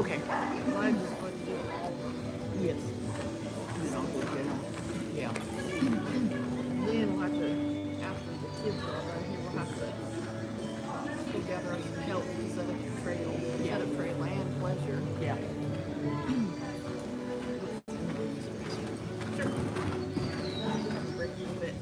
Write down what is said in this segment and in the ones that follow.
Okay. Well, I just put it all. Yes. And then I'll go get them. Yeah. Then we'll have to, after the kids are all done here, we'll have to go gather us some help to set up the trail. Yeah. Set up trail and pleasure. Yeah. Sure. Break a little bit.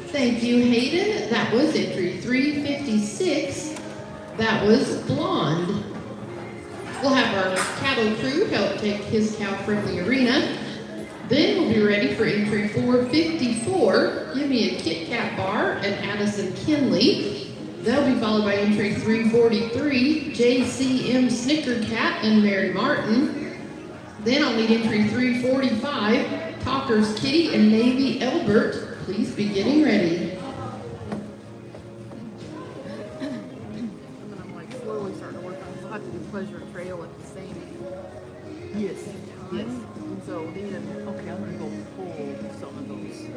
Thank you, Hayden. That was entry 356. That was Blonde. We'll have our cattle crew help take his cow from the arena. Then we'll be ready for entry 454. Give me a Kit Kat bar and Addison Kinley. They'll be followed by entry 343, JCM Snicker Cat and Mary Martin. Then I'll need entry 345, Talker's Kitty and Navy Elbert. Please be getting ready. And then I'm like slowly starting to work on, we'll have to do pleasure and trail at the same time. Yes. And so then, Okay, I'm gonna go pull some of those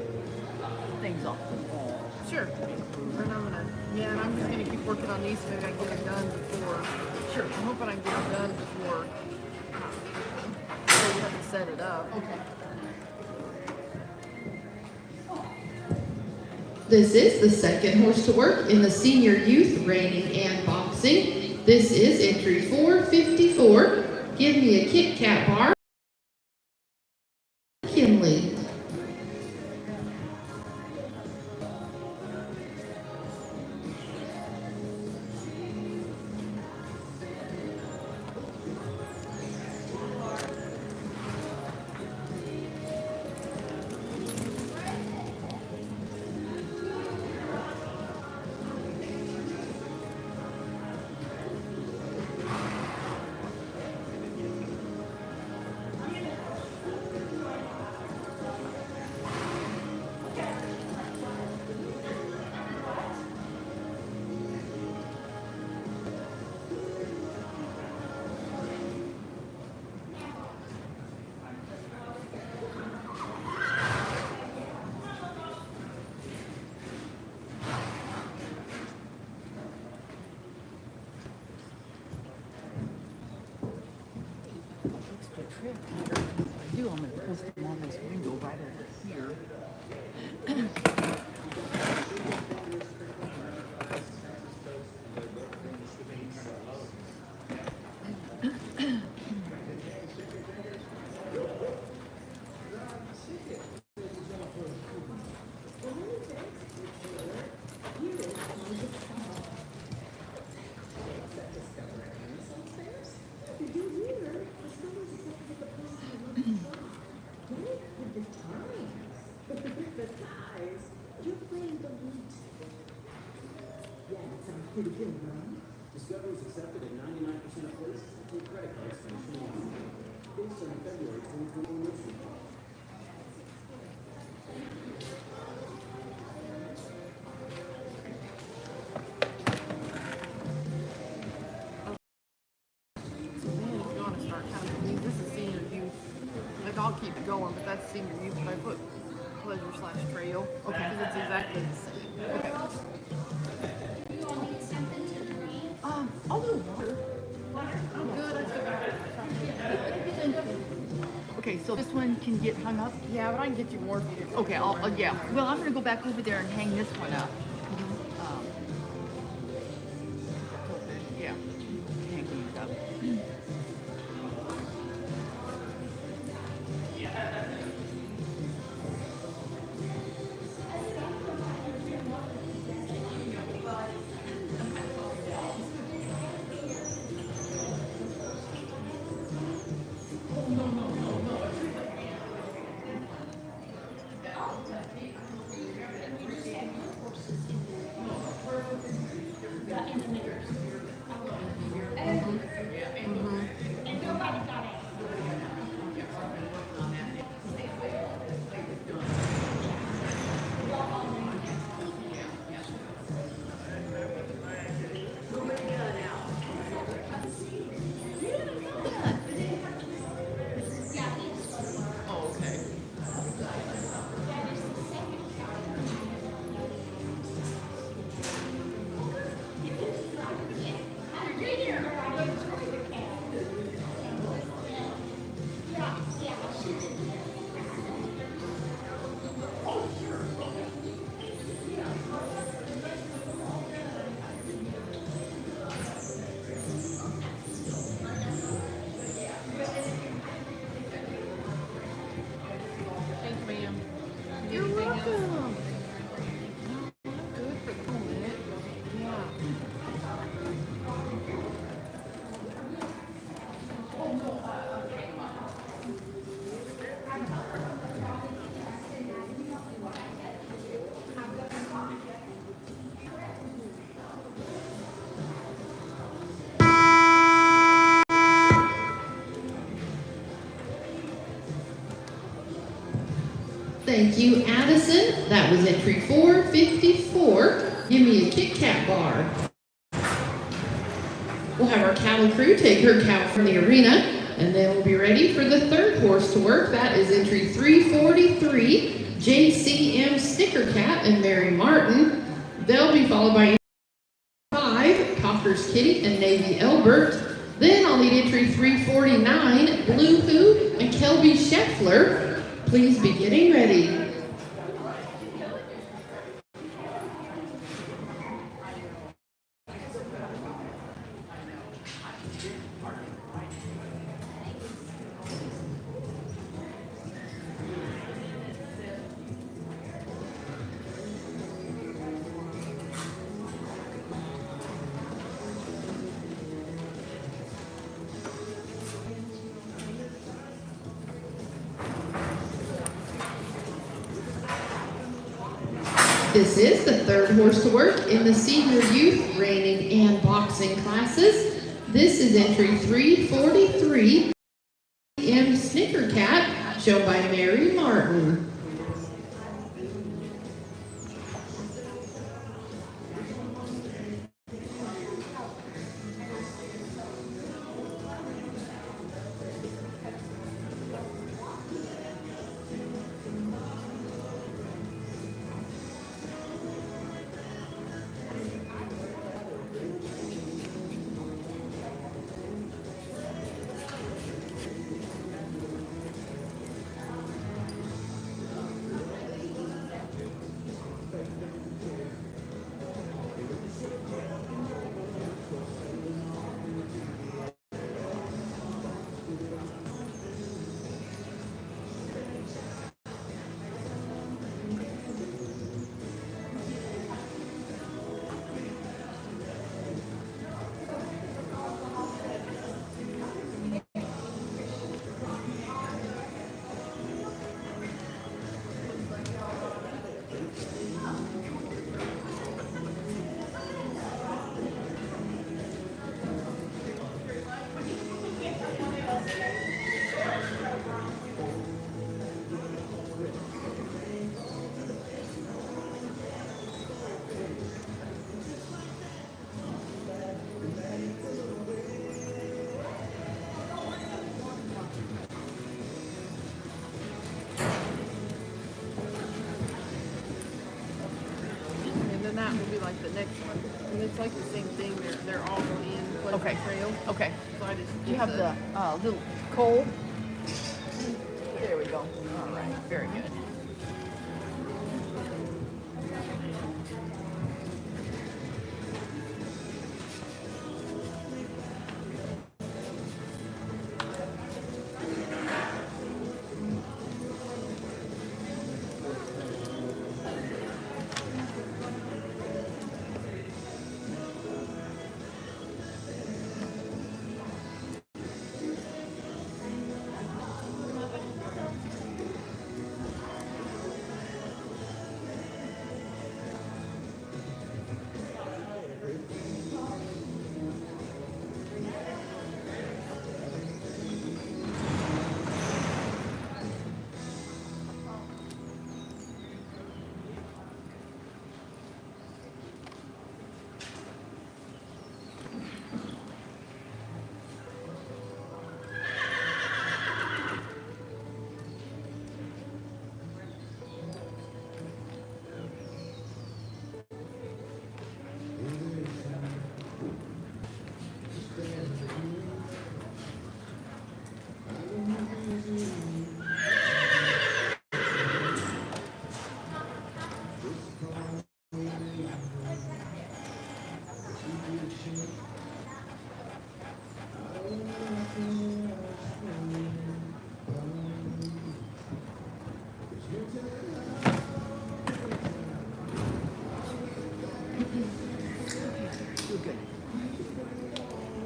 things off the wall. sure. And I'm gonna, yeah, and I'm just gonna keep working on these so maybe I can get them done before. Sure. I'm hoping I can get them done before we have to set it up. Okay. This is the second horse to work in the senior youth reining and boxing. This is entry 454. Give me a Kit Kat bar. Kinley. I do. I'm going to post them on this window right over here. Discovery is accepted at 99% of places to take credit cards nationwide. Based on February 2021 news report. So then if you want to start counting these, this is senior youth. Like I'll keep it going, but that's senior youth. But I put pleasure/trail. Okay. Because it's exactly the same. Okay. I'll do water. I'm good. I still got it. Okay, so this one can get hung up? Yeah, but I can get you more if you do. Okay, yeah. Well, I'm going to go back over there and hang this one up. Yeah. Hang these up. You're welcome. Good for the moment. Yeah. Thank you, Addison. That was entry 454. Give me a Kit Kat bar. We'll have our cattle crew take her cow from the arena, and then we'll be ready for the third horse to work. That is entry 343, JCM Snicker Cat and Mary Martin. They'll be followed by entry 5, Cocker's Kitty and Navy Elbert. Then I'll need entry 349, Blue Hoop and Kelby Scheffler. Please be getting ready. This is the third horse to work in the senior youth, reining, and boxing classes. This is entry 343, M Snicker Cat, shown by Mary Martin. that will be like the next one. And it's like the same thing. They're all in Pleasant Okay. Trail. Okay. So I just Do you have the little coal? There we go. All right. Very good. You're good.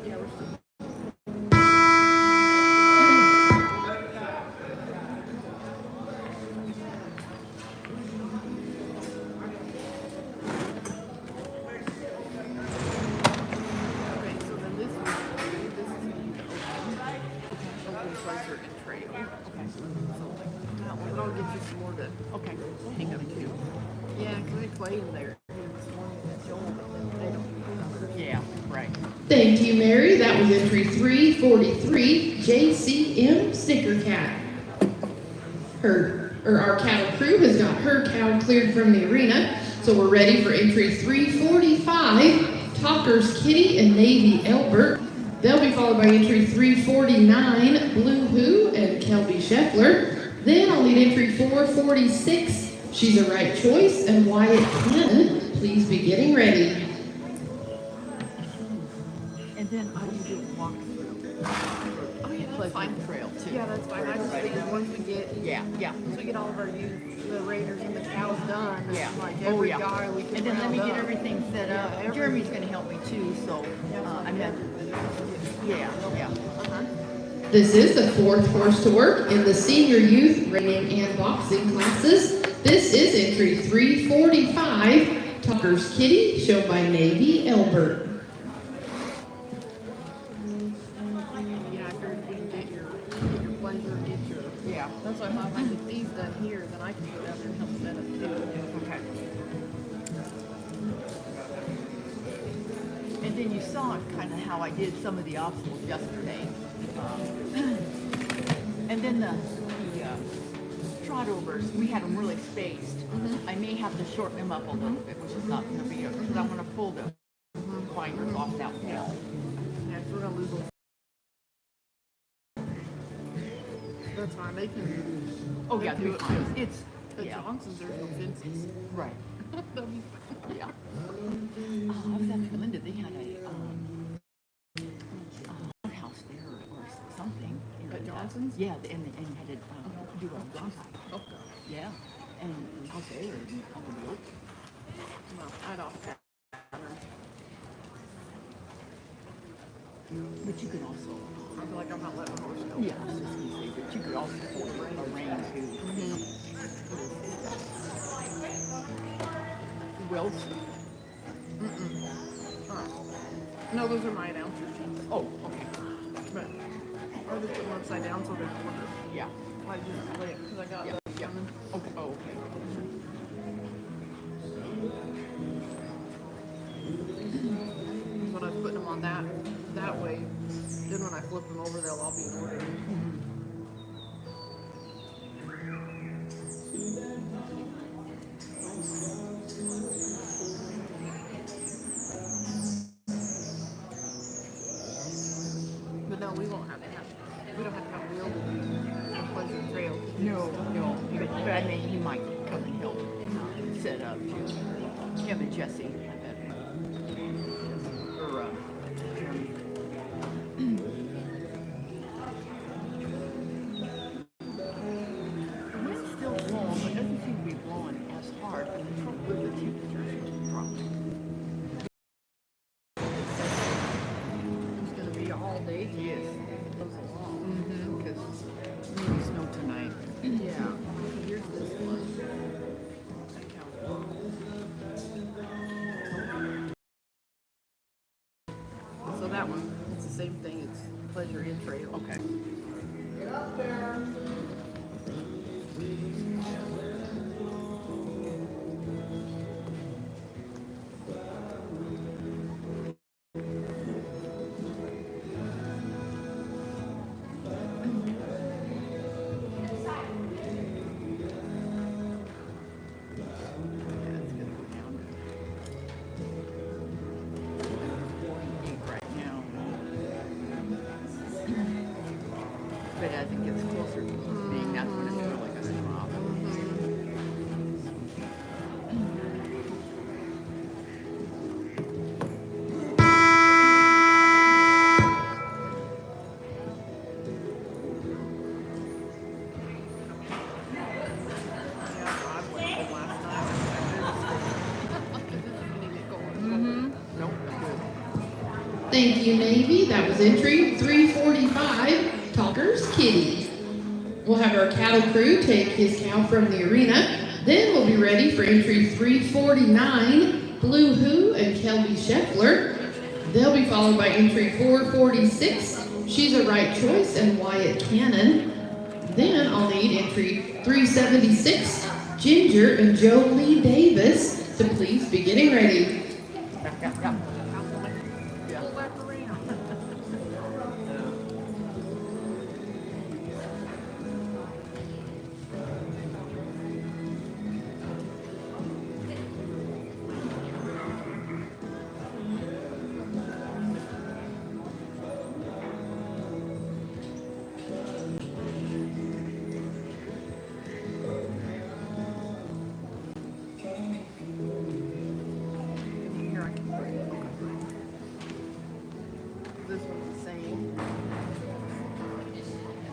Yeah, we're still. Okay, so then this is the open pleasure and trail. Okay. So like that one, but I'll get you some more to Okay. hang up too. Yeah, because they play in there. This morning at Joel, but they don't do that. Yeah. Right. Thank you, Mary. That was entry 343, JCM Snicker Cat. Our cattle crew has got her cow cleared from the arena, so we're ready for entry 345, Talker's Kitty and Navy Elbert. They'll be followed by entry 349, Blue Who and Kelby Scheffler. Then I'll need entry 446, She's a Right Choice and Wyatt Cannon. Please be getting ready. And then I will do a walkthrough. Oh yeah, that's Pleasant fine. Trail too. Yeah, that's fine. I just figured once we get Yeah. Yeah. once we get all of our youth, the raiders and the cows done, Yeah. like Oh, every yeah. guy we can And then let me round get up. everything set Yeah, up. every- Jeremy's going to help me too, so I mean, yeah. Uh-huh. This is the fourth horse to work in the senior youth reining and boxing classes. This is entry 345, Tucker's Kitty, shown by Navy Elbert. Yeah, I figured we can get your pleasure, get your. Yeah. That's why I thought if I get these done here, then I can go down there and help set up too. Okay. And then you saw kind of how I did some of the obstacles yesterday. And then the trot overs, we had them really spaced. I may have to shorten them up a little bit, which is not going to be, because I'm going to pull the binders off that wall. Yeah, 'cause we're gonna lose those. That's fine. They can. Oh they yeah, can do do it. it too. It's At yeah, Johnson's, there's no fences. right. They'll be fine. Yeah. I was asking Linda, they had a house there or something. At And, Johnson's? yeah, and had to do a Johnson. Oh, God. Yeah, and I was there and on the boat. No, I'd off that. But you could also, I feel like I'm not letting the horse go. yeah, I was just gonna say, but you could also hold a rein too. Wells? No, those are my announcer sheets. Oh, okay. But I'll just put them upside down so they're in order. Yeah. I just lay it because I got Yeah. those Yeah. coming. Okay. Oh, okay. When I was putting them on that way, then when I flip them over, they'll all be in order. No, we won't have to have. We don't have to have Will to do the Pleasure Trail. No, but I mean, he might come and help set up too. Him and Jesse, I bet. Or, Jeremy. The wind's still blowing, but it doesn't seem to be blowing as hard with the temperatures dropping. It's gonna be all day. Yes. It goes along. Because maybe snow tonight. Yeah. Here's this one. That Cowboy. So that one, it's the same thing. It's Pleasure in Trail. Okay. But as it gets closer to being, that's when it's really going to drop. Yeah, I went home last night. Nope, good. Thank you, Navy. That was entry 345, Talker's Kitty. We'll have our cattle crew take his cow from the arena. Then we'll be ready for entry 349, Blue Who and Kelby Scheffler. They'll be followed by entry 446, She's a Right Choice and Wyatt Cannon. Then I'll need entry 376, Ginger and Jolie Davis. So please be getting ready. Pull back around. Here I can put it. This one's the same.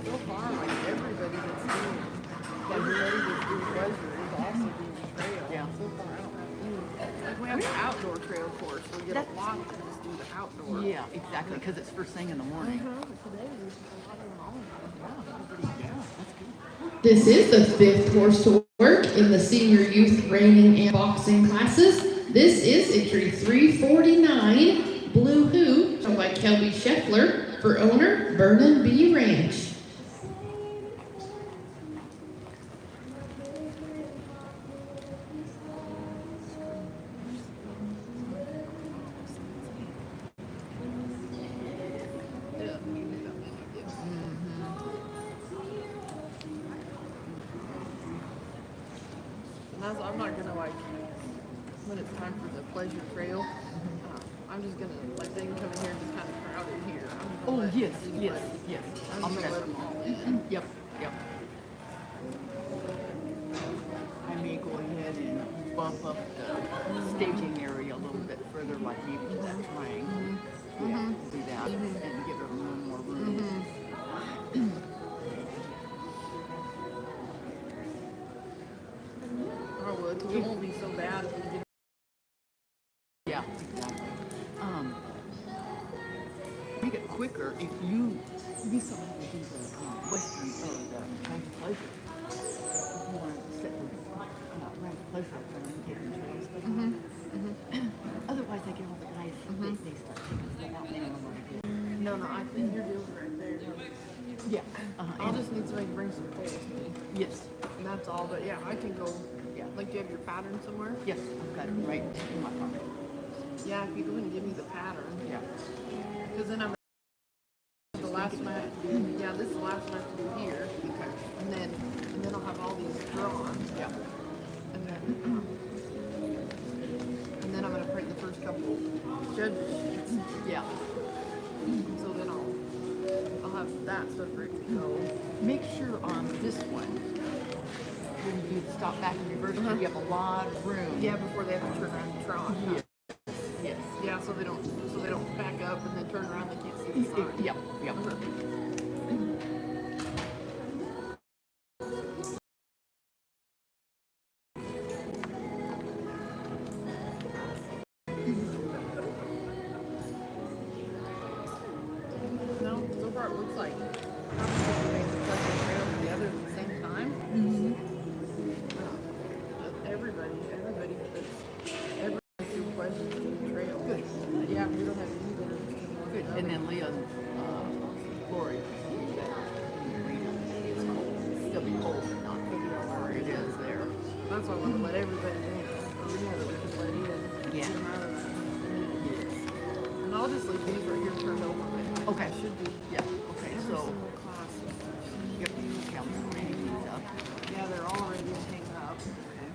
So far, like everybody that's doing, everybody that's doing Pleasure is also doing trail. Yeah. So far, I don't have any. Like we have the outdoor trail course. We get a lot to just do the outdoor. Yeah, exactly, because it's first thing in the morning. Today, there's a lot of them all. Yeah, that's good. This is the 5th horse to work in the senior youth reining and boxing classes. This is entry 349, Blue Who, owned by Kelby Scheffler, for owner Vernon B. Ranch. And I'm not gonna like, when it's time for the Pleasure Trail, I'm just gonna, like, they can come in here and just kind of crowd in here. I'm just gonna Oh, let yes, anybody- yes. I'm just gonna let them all in. Yep. I may go ahead and bump up the staging area a little bit further, like maybe to that triangle. Yeah, do that and give everyone more room. I would, because it won't be so bad if we get. Yeah, exactly. Make it quicker if you saw how we do the western or the Ranch of Pleasure. If you want to sit with Ranch of Pleasure and get in trails, but otherwise they get all the guys, they start taking stuff out and they don't know what to do. No, I think your deal's right there. Yeah. I'll just need somebody to bring some poles to me. Yes. And that's all, but yeah, I can go. Yeah. Like, do you have your pattern somewhere? Yes, I've got it right in my pocket. Yeah, if you go ahead and give me the pattern. Yeah. Because then I'm the last one I have to do. Yeah, this is the last one I have to do here. Okay. And then I'll have all these drawn. Yeah. And then I'm gonna print the first couple judges sheets. Yeah. So then I'll have that stuff ready to go. Make sure on this one, when you stop back and reverse, you have a lot of room. Yeah, before they have to turn around and trot. Yes. Yes. Yeah, so they don't back up and then turn around. They can't see the side. Yep. Yep. No, so far it looks like probably made the pleasure trail together at the same time. Everybody that's doing pleasure trail. Good. Yeah, we don't have any that are Good. And then Leah, Lori, it's cold. It's still be cold, but not where it is there. That's why I want to let everybody know. Or we have that we can let in. Yeah. Get them out of that. And I'll just leave these right here turned over. Okay. Should be Yeah. Okay. every So, single class. yep. Calvin's reading these up. Yeah, they're all already hanging up. Okay.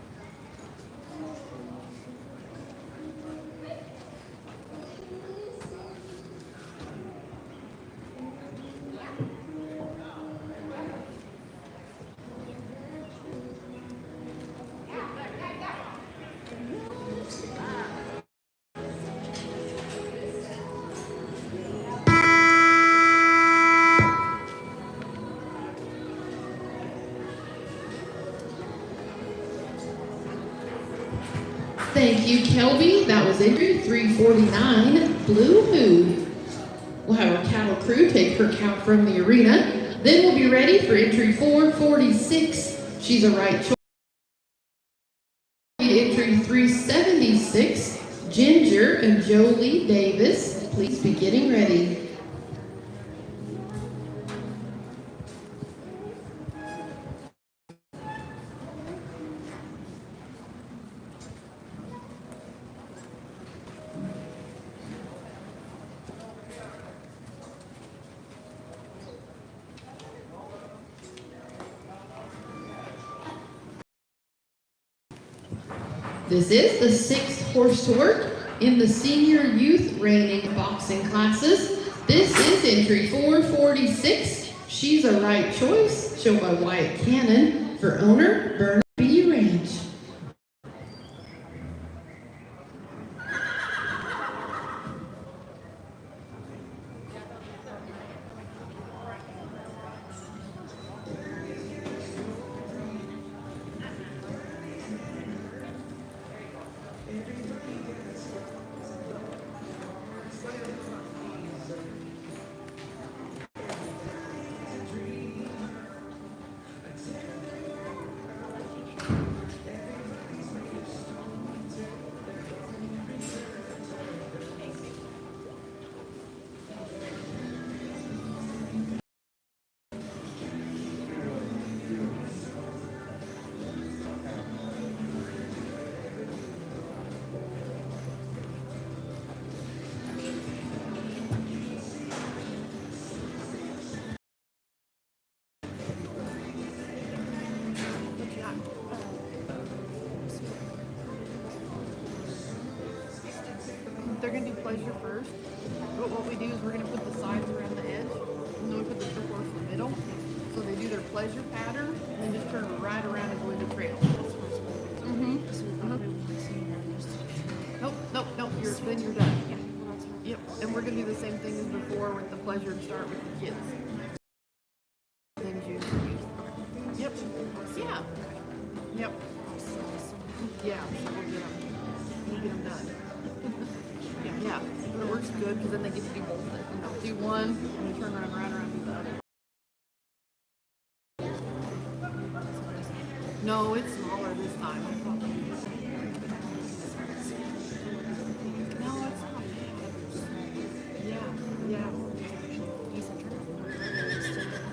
Thank you, Kelby. That was entry 349, Blue Mood. We'll have our cattle crew take her cow from the arena. Then we'll be ready for entry 446. She's a right choice. Entry 376, Ginger and Jolie Davis. Please be getting ready. This is the 6th horse to work in the senior youth reining boxing classes. This is entry 446. She's a right choice, shown by Wyatt Cannon, for owner Burnaby Ranch. They're going to do pleasure first. But what we do is we're going to put the sides around the edge. And then we put the trip horse in the middle. So they do their pleasure pattern. And then just turn right around and go into trail. Nope. Then you're done. Yeah. Yep. And we're going to do the same thing as before with the pleasure and start with the kids. Then June. Yep. Yeah. Yep. Yeah. So we'll get them done. Yeah, but it works good because then they get to do both. Do one and then turn around, right around, do the other. No, it's smaller this time. No, it's not. Yeah.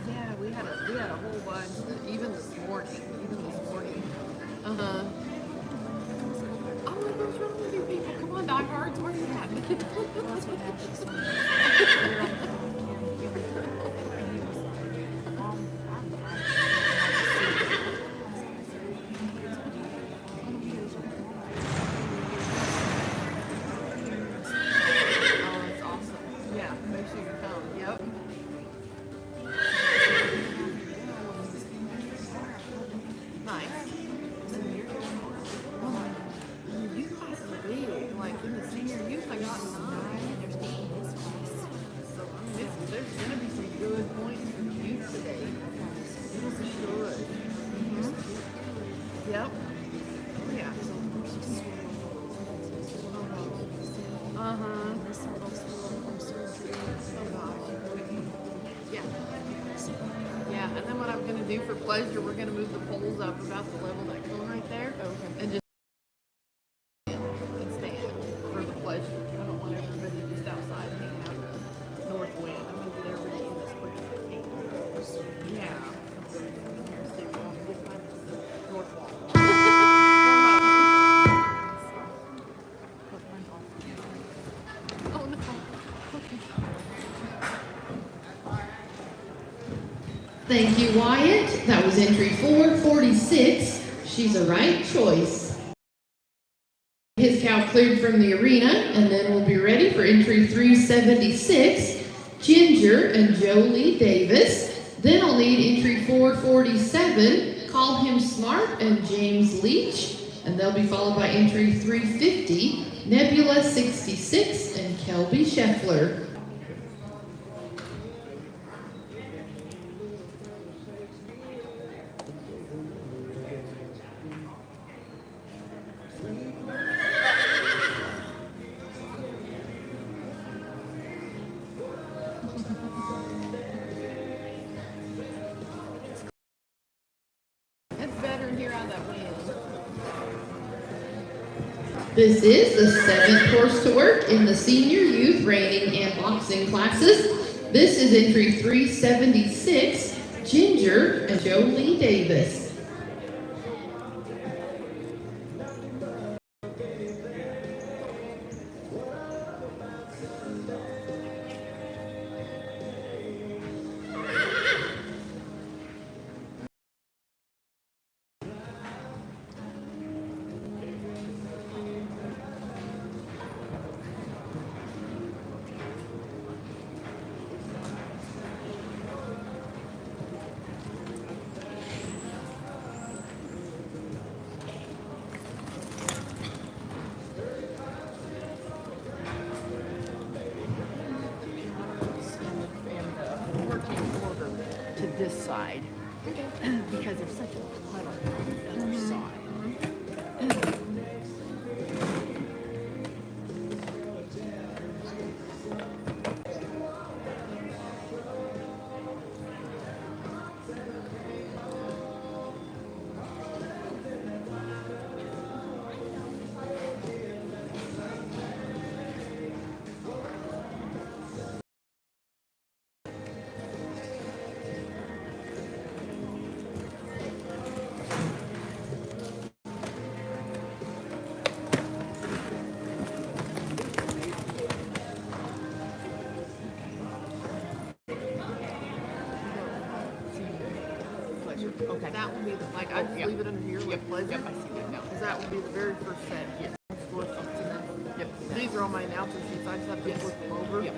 Yeah, we had a whole bunch. Even this morning. Oh, what's wrong with you people? Come on, diehards, where are you at? That's what happens when you're on the phone and he was like, Uh-huh. This one also from surgery. Yeah. Yeah, and then what I'm gonna do for pleasure, we're gonna move the poles up about the level that cone right there. Okay. And just stand for the pleasure. I don't want everybody just outside hanging out in the north wind. I'm gonna get everybody in as quick as I can. Yeah. Here, see, we want to get by the north wall. Put mine off. Oh no. Okay. Thank you, Wyatt. That was entry 446. She's a right choice. His cow cleared from the arena, and then we'll be ready for entry 376, Ginger and Jolie Davis. Then I'll need entry 447, Call Him Smart and James Leach. And they'll be followed by entry 350, Nebula 66 and Kelby Scheffler. It's better in here out of that wind. This is the 7th horse to work in the senior, youth, reining, and boxing classes. This is entry 376, Ginger and Jolie Davis. And working order to this side. Because there's such a puddle on the other side. Pleasure. Okay. That will be the, like, I just Yep. leave it under here with pleasure. Yep, I see that now. Because that will be the very first set. Yes. Yep. These are all my announcer sheets. I just have to flip them over. Yep.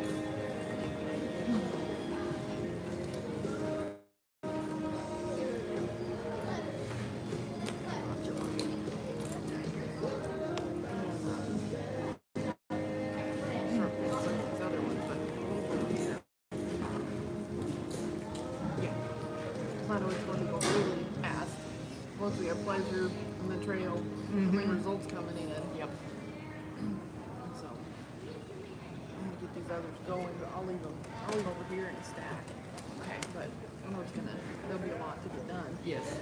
These other ones, but Yeah. I know it's going to go really fast. Once we have pleasure and the trail, and the results coming in. Yep. So I'm gonna get these others going, but I'll leave them over here in a stack. Okay. But I know there'll be a lot to get done. Yes.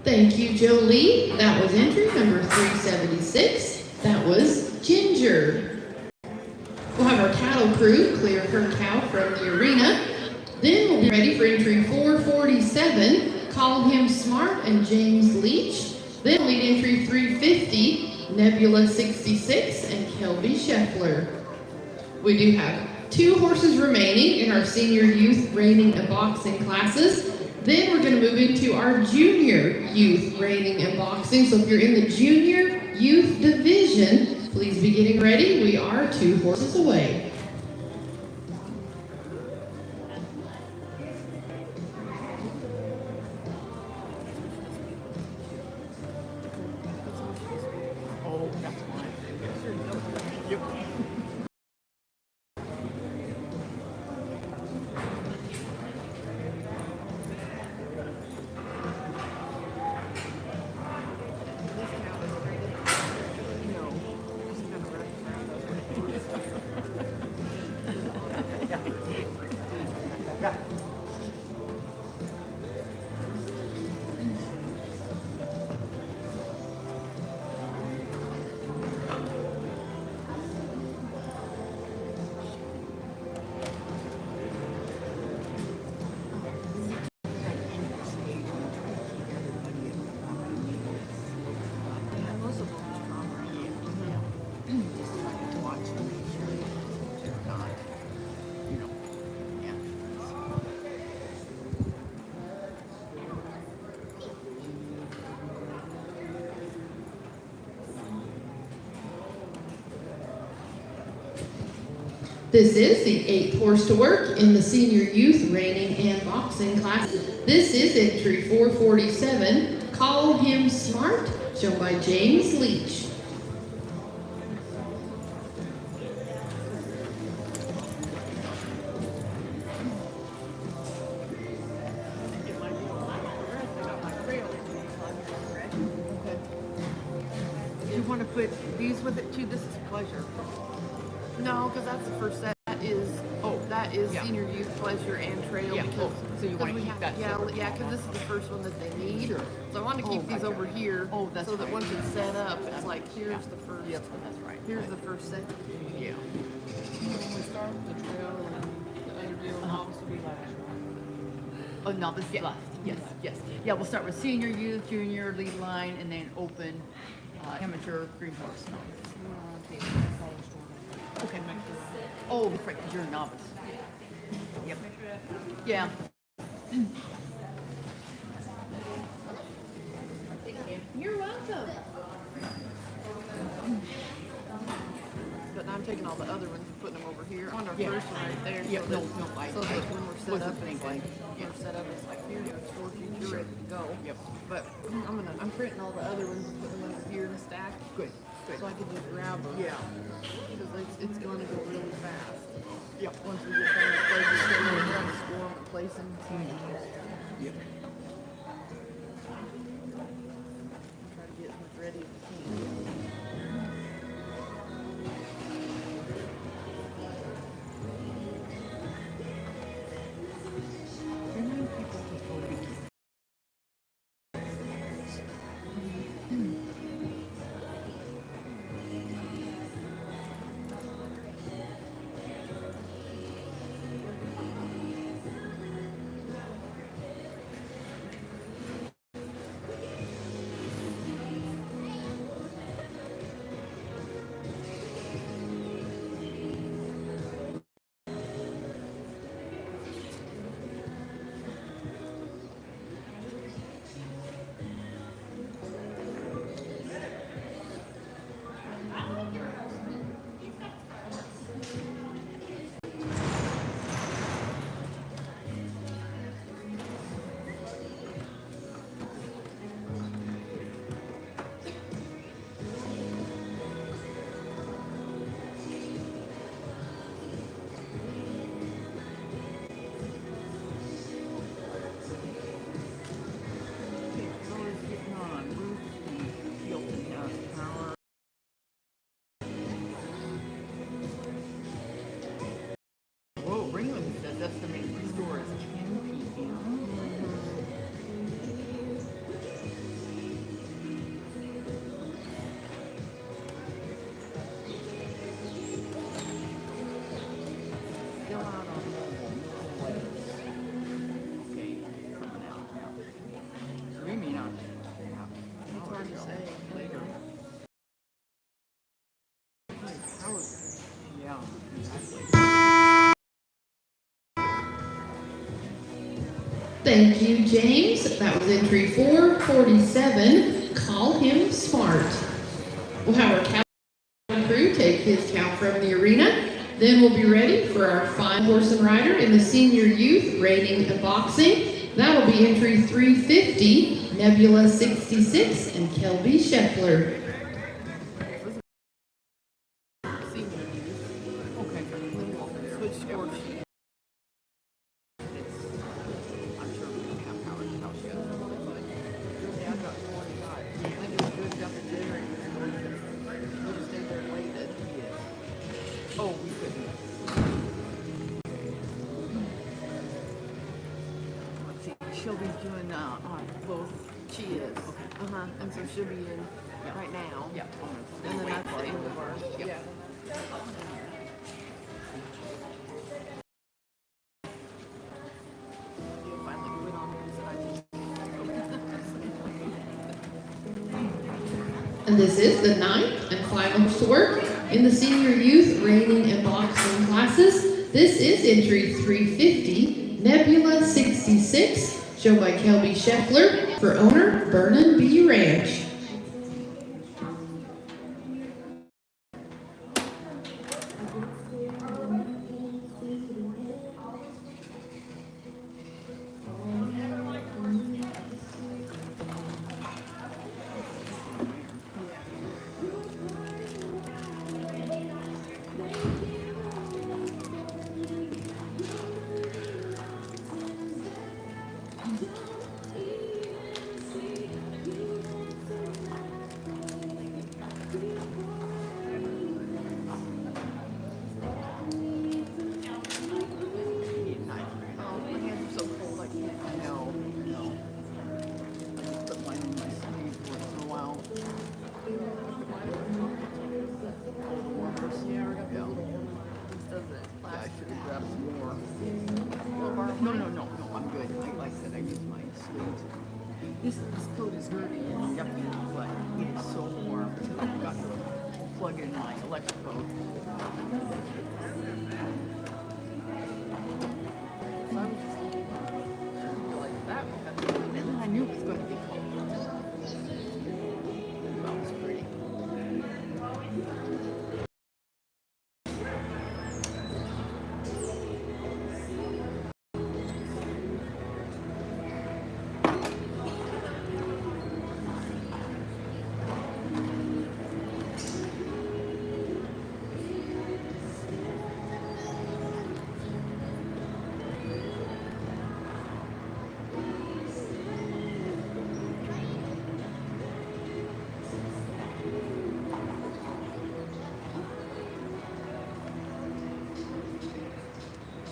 Thank you, Jolie. That was entry number 376. That was Ginger. We'll have our cattle crew clear her cow from the arena. Then we'll be ready for entry 447. Call him Smart and James Leach. Then lead entry 350, Nebula 66 and Kelby Scheffler. We do have 2 horses remaining in our senior youth reining and boxing classes. Then we're going to move into our junior youth reining and boxing. So if you're in the junior youth division, please be getting ready. We are 2 horses away. Oh, that's fine. Yep. This cow is ready. No, just kind of running around Yeah. Yeah, most of them are stronger. Yeah. Just like to watch them, make sure they're not, you know, yeah. This is the 8th horse to work in the senior youth reining and boxing class. This is entry 447. Call him Smart, shown by James Leach. It might be a lot of the rest. I got my trail. Okay. You want to put these with it too? This is pleasure. No, because that's the first set. That is Yeah. senior youth pleasure and trail. Yeah, Because, so you wanna because we keep have- that Yeah, separate. yeah, because this is the first one that they need. Sure. So I want to keep these gotcha. over here. Oh, that's so that right. once it's set up, it's like here's the first. Yep, that's right. Here's the first set. Yeah. When we start with the trail and the underdeal and all, this will be last. Oh, no, this is last. Yes, yes. Yeah, we'll start with senior youth, junior, lead line, and then open, amateur, green horse. Okay. Oh, that's right, because you're a novice. Yep. Yeah. You're welcome. But I'm taking all the other ones and putting them over here on our Yeah. first one right there. Yeah, so no, that- no, I- So that when we're set wasn't up, it's thinking. like, Yeah. when we're set up, it's like, here, there's 4 feet, you're ready to go. Yep. But I'm printing all the other ones and putting them over here in a stack. Good, good. So I can just grab them. Yeah. Because it's going to go really fast. Yep. Once we get done with pleasure, so we're trying to score them and place them. Yep. Try to get as much ready as we can. How many people before we can? Thank you, James. That was entry 447. Call him smart. We'll have our cow crew take his cow from the arena. Then we'll be ready for our fine horse and rider in the senior youth reining and boxing. That'll be entry 350, Nebula 66, and Kelby Scheffler. Okay, switch score sheet. I'm sure we don't have power to house yet. Yeah, I got 45. I think it was good, got the generator. We just stayed there and waited. Yes. Oh, we couldn't. Let's see, Shelby's doing, both. She is. Okay. And so she'll be in right now. Yeah. And then that's the end of our. Yep. Yeah. You'll finally do it on this. And this is the 9th and final to work in the senior youth reining and boxing classes. This is entry 350, Nebula 66, shown by Kelby Scheffler for owner Vernon B. Ranch. Oh, my hands are so cold, I can't. No. I just put mine in my sleeve once in a while. Yeah, we're gonna go. This doesn't Yeah, I last. should have grabbed some more. We'll borrow No, mine. no, I'm good. Like I said, I use my sleeves. This coat is dirty and yucky, but it is so warm. I've got to plug in my electric boat. So I was just like that. And then I knew it was going to be cold. Well, it's pretty.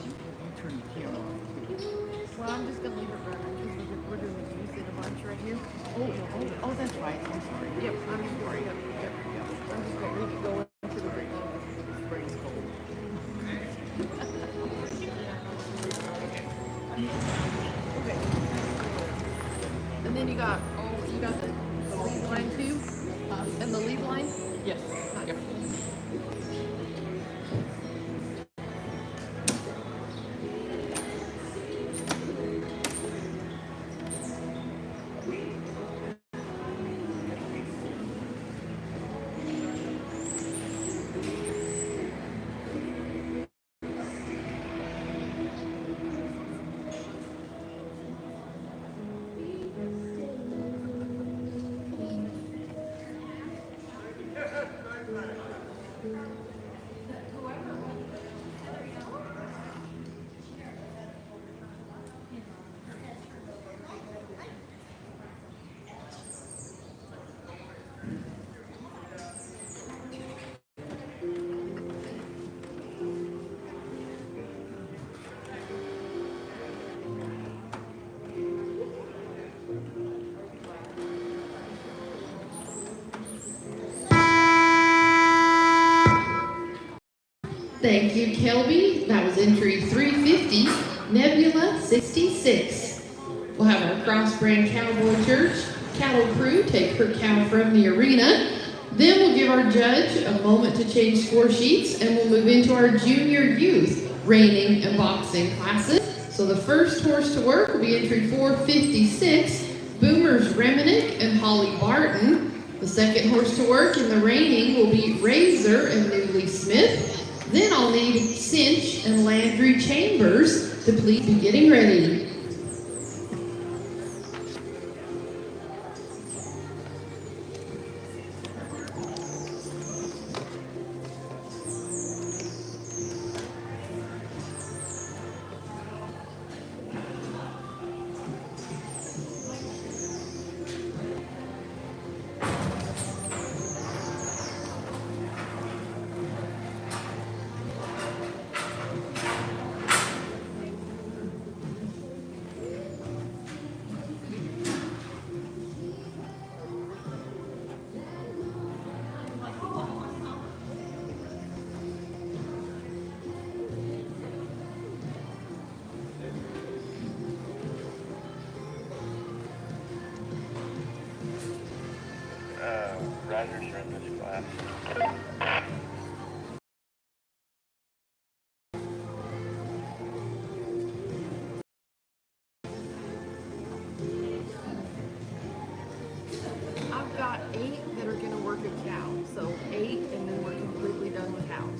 You turn the camera off too. Well, I'm just gonna leave it running because we're doing the youth in a bunch right here. Oh, that's right. I'm sorry. Yep, I'm just going. Yep. I'm just gonna leave it going to the break. This brain's cold. Okay. And then you got the lead line too, and the lead line. Yes. Yep. Thank you, Kelby. That was entry 350, Nebula 66. We'll have our cross-brand Cowboy Church cattle crew take her cow from the arena. Then we'll give our judge a moment to change score sheets, and we'll move into our junior youth reining and boxing classes. So the first horse to work will be entry 456, Boomers Reminick and Holly Barton. The second horse to work in the Reining will be Razor and Newly Smith. Then I'll need Cinch and Landry Chambers to please be getting ready. Riders are in this class. I've got 8 that are gonna work a cow, so 8, and then we're completely done with house.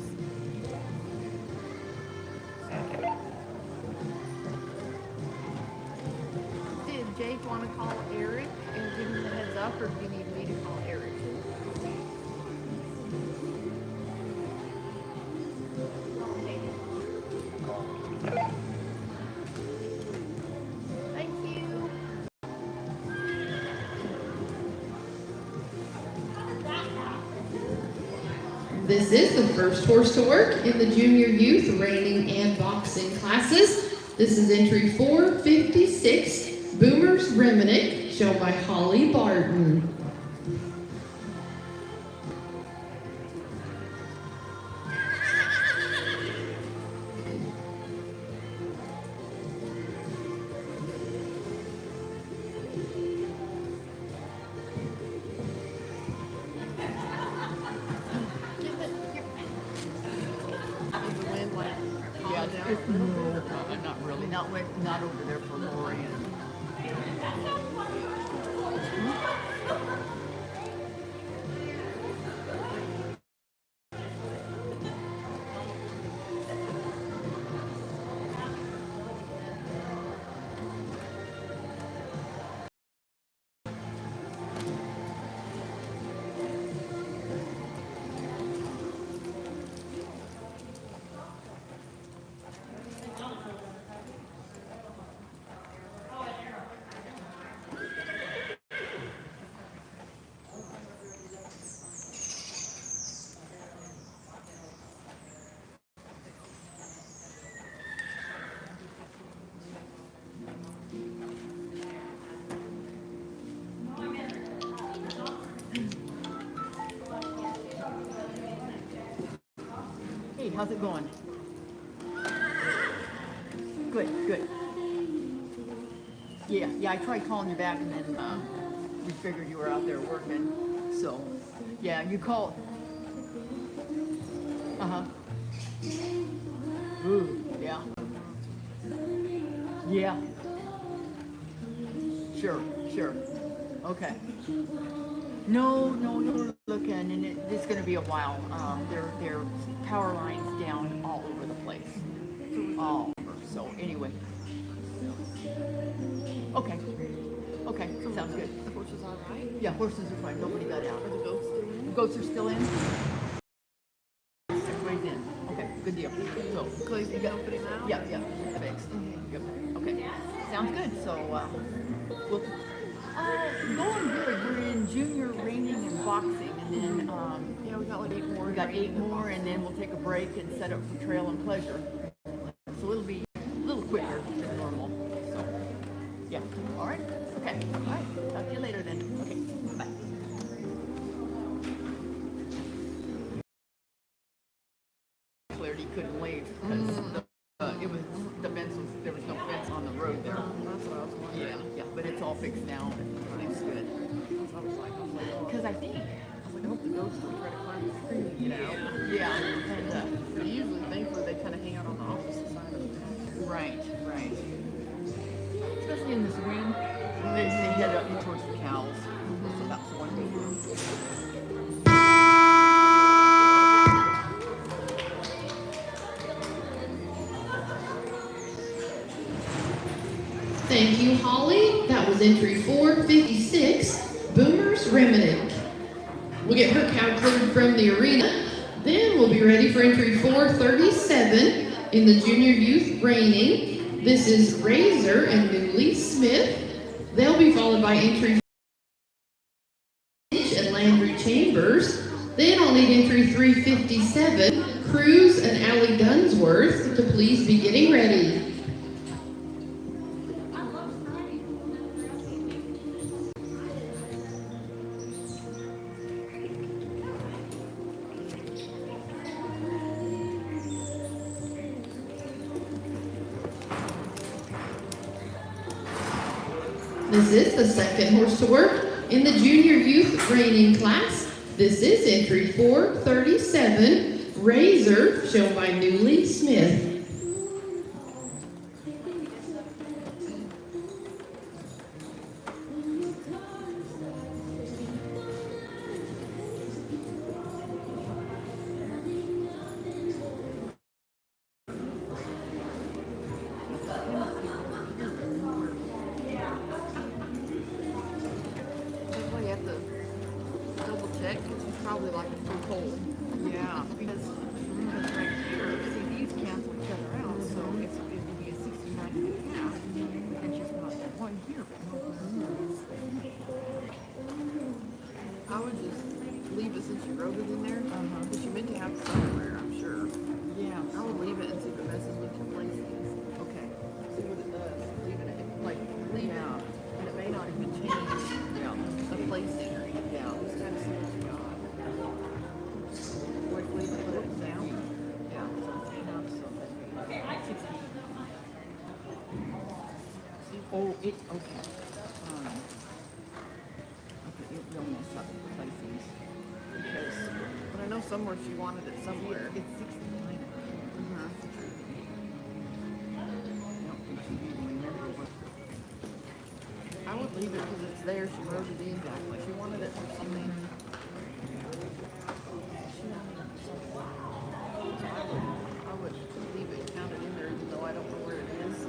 Did Jake want to call Eric and give him the heads up, or do you need me to call Eric? Thank you. This is the first horse to work in the junior youth reining and boxing classes. This is entry 456, Boomers Reminick, shown by Holly Barton. Is the wind like Yeah, calmed down it's a little bit? not really, not over there for Lori. Hey, how's it going? Good, good. Yeah, I tried calling you back and then we figured you were out there working. So, yeah, you called. Uh-huh. Ooh, yeah. Yeah. Sure. Okay. No, we're looking, and it's going to be a while. There are power lines down all over the place. All over. So anyway. Okay, sounds good. The horse is all right? Yeah, horses are fine. Nobody got out. Are the goats still in? The goats are still in? Everybody's in. Okay, good deal. So, Close the gate, put him out? yeah, fixed. Yep. Okay, sounds good. So, we'll, going good. We're in junior reining and boxing, and then Yeah, we got like 8 more. we got 8 more, and then we'll take a break and set up for trail and pleasure. So it'll be a little quicker than normal. So, yeah. All right. Okay. All right. Talk to you later then. Okay. Bye. Clarity couldn't leave because it was the fence was there was no fence on the road there. That's what I was wondering. Yeah, but it's all fixed now and it's good. That's what I was like, Because I think, I hope the goats don't try to climb the tree and get out. yeah, and But usually, thankfully, they kind of hang out on the opposite side of the fence. right. Right. Especially in this green. And then they head up towards the cows. So that's one big room. Thank you, Holly. That was entry 456, Boomer's Remnant. We'll get her cow cleared from the arena. Then we'll be ready for entry 437 in the junior youth reining. This is Razor and Newly Smith. They'll be followed by entry and Landry Chambers. Then I'll need entry 357, Cruz and Allie Dunsworth, to please be getting ready. This is the second horse to work in the junior youth reining class. This is entry 437, Razor, shown by Newly Smith. We have to double check. It's probably like a full hole. Yeah, because right here, see, these cancel each other out, so it would be a 69 and a half, and she's got that one here. I would just leave it since you wrote it in there. But you meant to have it somewhere, I'm sure. Yeah, I would leave it and see if it messes with your places. okay. See what it does. Leave it, like, leave it, and it may not even change Yeah, the placing. yeah. Just kind of see what you got. Like, leave it, put it down. Yeah. Oh, it, okay. Okay, it will mess up the placings. Because But I know somewhere she wanted it somewhere. it's 69. Mhm. I don't think she even remembered what. I would leave it because it's there. She wrote it in. She wanted it for something. I would leave it, count it in there, even though I don't know where it is.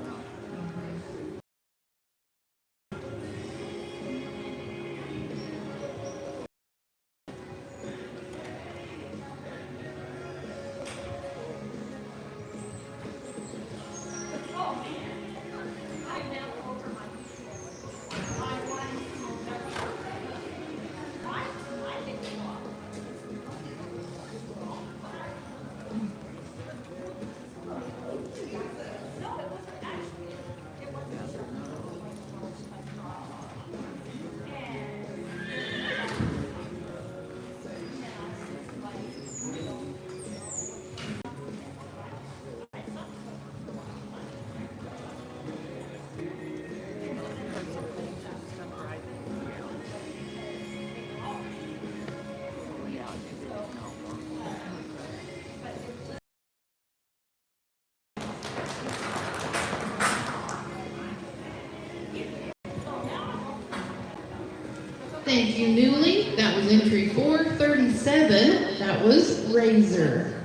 Thank you, Newly. That was entry 437. That was Razor.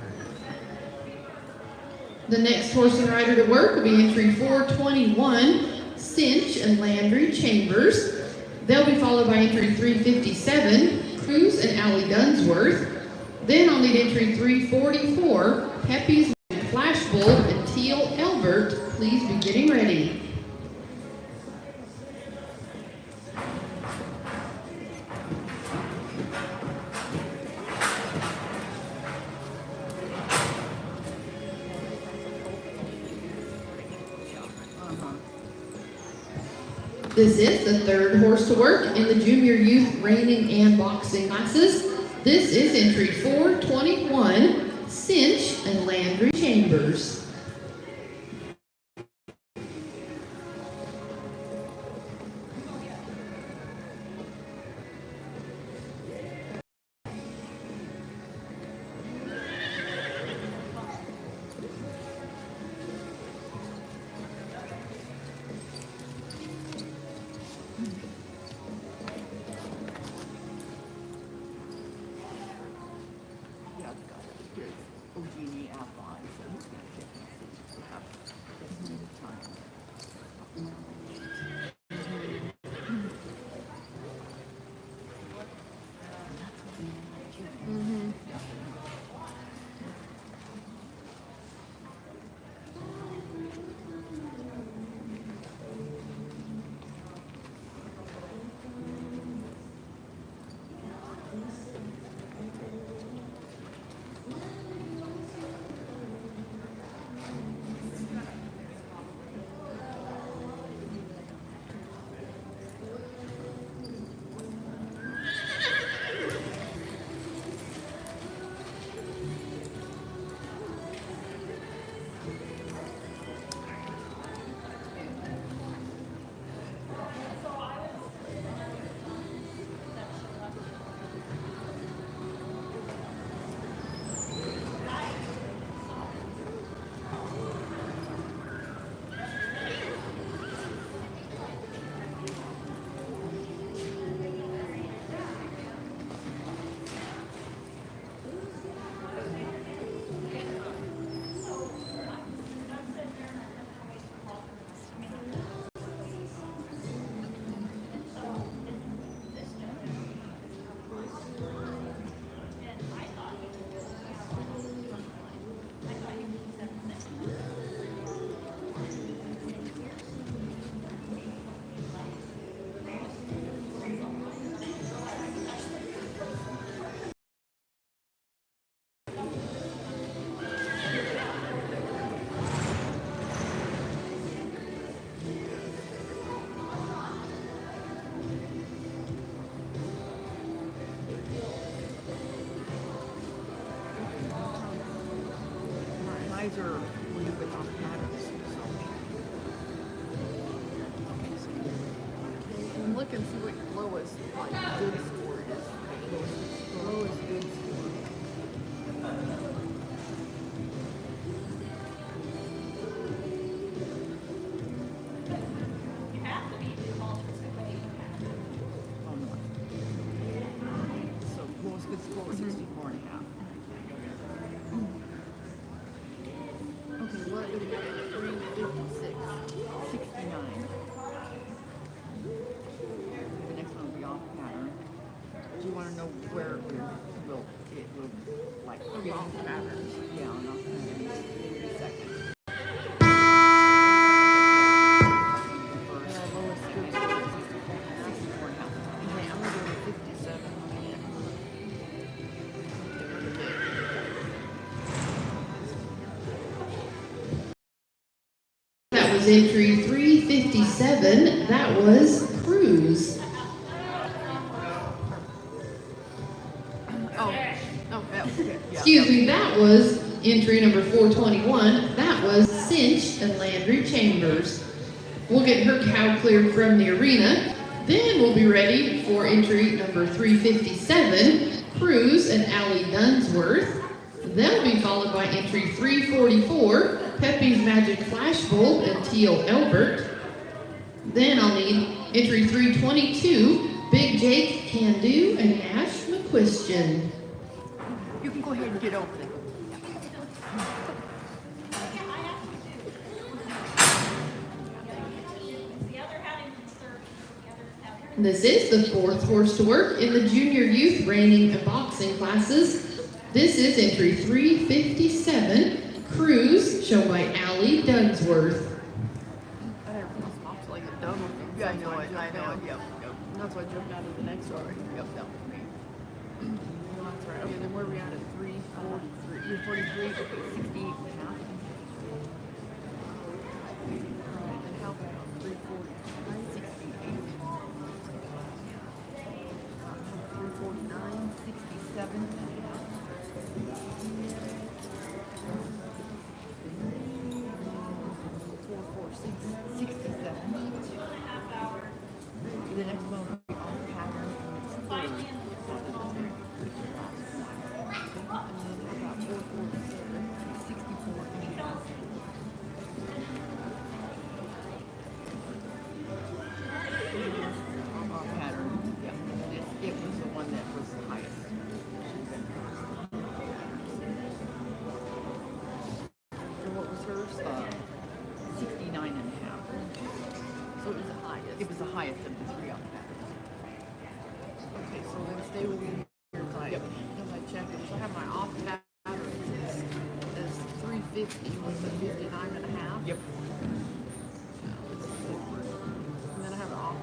The next horse and rider to work will be entry 421, Cinch and Landry Chambers. They'll be followed by entry 357, Cruz and Allie Dunsworth. Then I'll need entry 344, Pepe's Flashbulb and Teal Elbert. Please be getting ready. This is the third horse to work in the junior youth reining and boxing classes. This is entry 421, Cinch and Landry Chambers. and see what your lowest, like, good score is. Lowest good score. Oh, no. So lowest good score was 64 and a half. Okay, what did we get? 356. 69. The next one will be off pattern. Do you want to know where it will like Off patterns. Yeah, on off pattern. Maybe a second. Yeah, lowest good score is 64 and a half. Okay, I'm gonna go to 57. That was entry 357. That was Cruise. Oh, that was good. Yeah. Excuse me, that was entry number 421. That was Cinch and Landry Chambers. We'll get her cow cleared from the arena. Then we'll be ready for entry number 357, Cruise and Allie Dunsworth. That'll be followed by entry 344, Pepe's Magic Flashbulb and Teal Elbert. Then I'll need entry 322, Big Jake Can Do and Nash McQuistion. You can go ahead and get over there. This is the fourth horse to work in the junior youth reining and boxing classes. This is entry 357, Cruise, shown by Allie Dunsworth. I never put spots like a double. Yeah, I know it. Yep. That's why I jumped out of the next one. Yep, that was me. That's right. Okay, then where are we at 343? You're 43? Okay, 68 and a half. Alright, then how about 349? 68. 349, 67 and a half. 446, 67. The next one will be off pattern and it's third. And then about 447, 64 and a half. Off pattern. Yeah. It was the one that was the highest. And what was hers? 69 and a half. So it was the highest. It was the highest of the three off pattern. Okay, so then stay with me here as I check it. So I have my off pattern is 350 with the 59 and a half. Yep. And then I have an off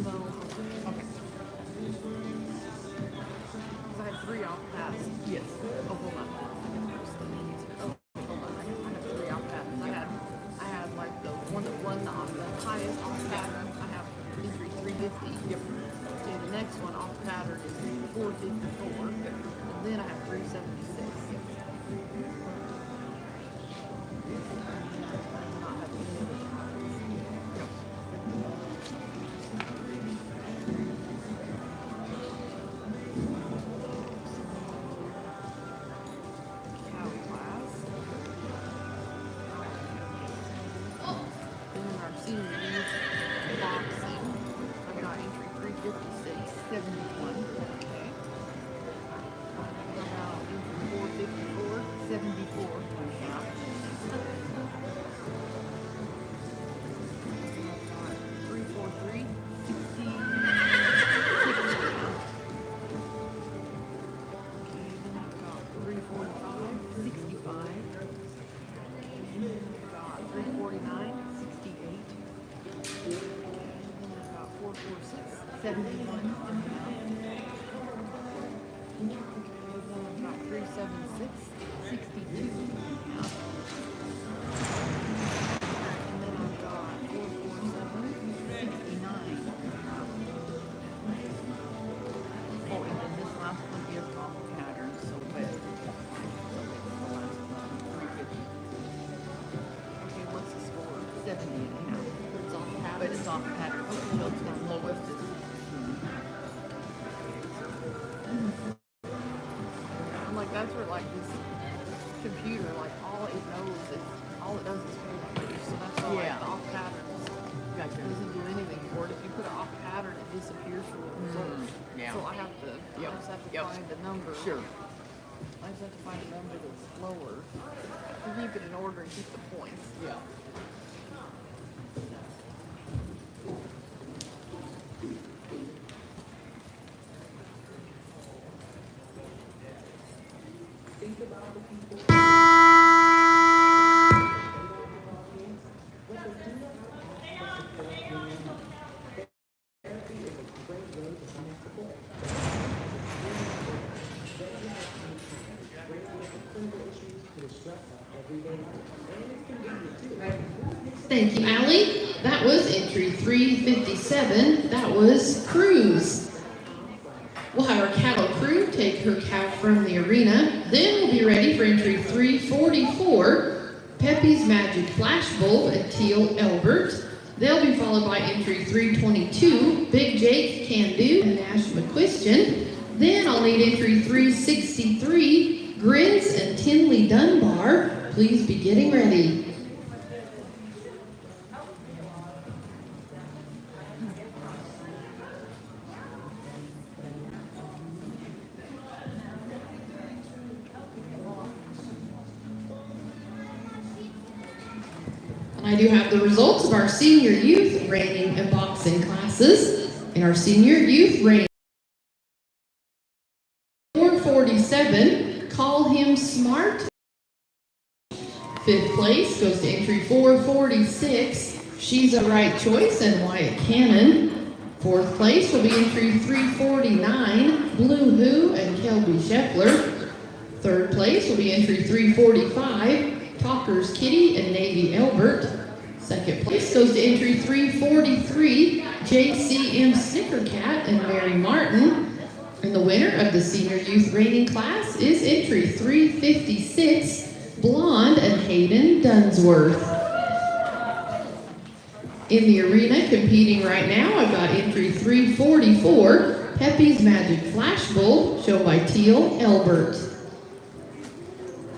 so, Okay. because I had three off pass. Yes. Oh, hold on. Oh, hold on. I have three off passes. I had like the one that won the highest off pattern. I have entry 350. Yep. Okay, the next one off pattern is 454. And then I have 376. Not have any other patterns. Cow class. Then our senior youth boxing. I've got entry 356, 71. Okay. How about entry 454, 74 and a half. I've got 343, 66 and a half. Okay, then I've got 345, 65. And then I've got 349, 68. Okay, then I've got 446, 71 and a half. Okay, then I've got 376, 62 and a half. And then I've got 447, 69 and a half. Oh, and then this last one is off pattern, so wet. So it's the last one, 350. Okay, what's the score? 70 and a half. It's on pattern. but it's on pattern, so it's going lowest. I'm like, that's where like this computer, like all it knows is, all it does is numbers. So that's why Yeah. like the off patterns Gotcha. doesn't do anything for it. If you put an off pattern, it disappears from the result. Yeah. So I just have to find the number. Sure. I just have to find a number that's lower to keep it in order and keep the points. Yeah. Thank you, Allie. That was entry 357. That was Cruz. We'll have our cattle crew take her cow from the arena. Then we'll be ready for entry 344, Pepe's Magic Flashbulb and Teal Elbert. They'll be followed by entry 322, Big Jake Can Do and Nash McQuistion. Then I'll need entry 363, Grins and Tinley Dunbar. Please be getting ready. I do have the results of our senior youth reining and boxing classes. In our senior youth reining, 447, Call Him Smart. Fifth place goes to entry 446, She's a Right Choice and Wyatt Cannon. Fourth place will be entry 349, Blue Who and Kelby Scheffler. Third place will be entry 345, Talker's Kitty and Navy Elbert. Second place goes to entry 343, JCM Snickercat and Mary Martin. And the winner of the senior youth reining class is entry 356, Blonde and Hayden Dunsworth. In the arena competing right now, I've got entry 344, Pepe's Magic Flashbulb, shown by Teal Elbert.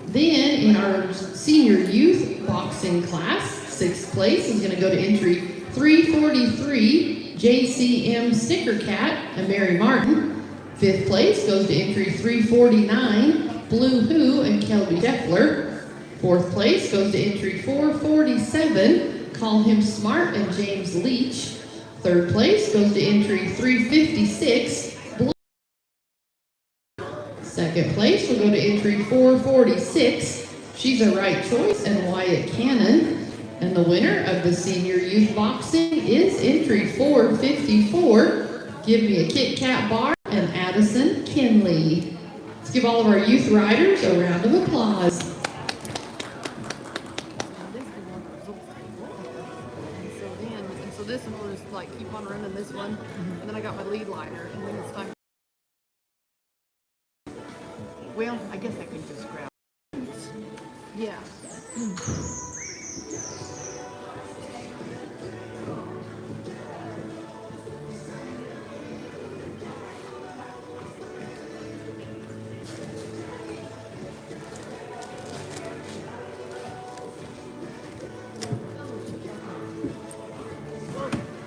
Then in our senior youth boxing class, sixth place is going to go to entry 343, JCM Snickercat and Mary Martin. Fifth place goes to entry 349, Blue Who and Kelby Scheffler. Fourth place goes to entry 447, Call Him Smart and James Leach. Third place goes to entry 356, Blue. Second place will go to entry 446, She's a Right Choice and Wyatt Cannon. And the winner of the senior youth boxing is entry 454, Give Me a Kit Kat Bar and Addison Kinley. Let's give all of our youth riders a round of applause. And so this one was like keep on running this one, and then I got my lead liner, and then it's time. Well, I guess I can just grab. Yeah.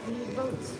We need votes.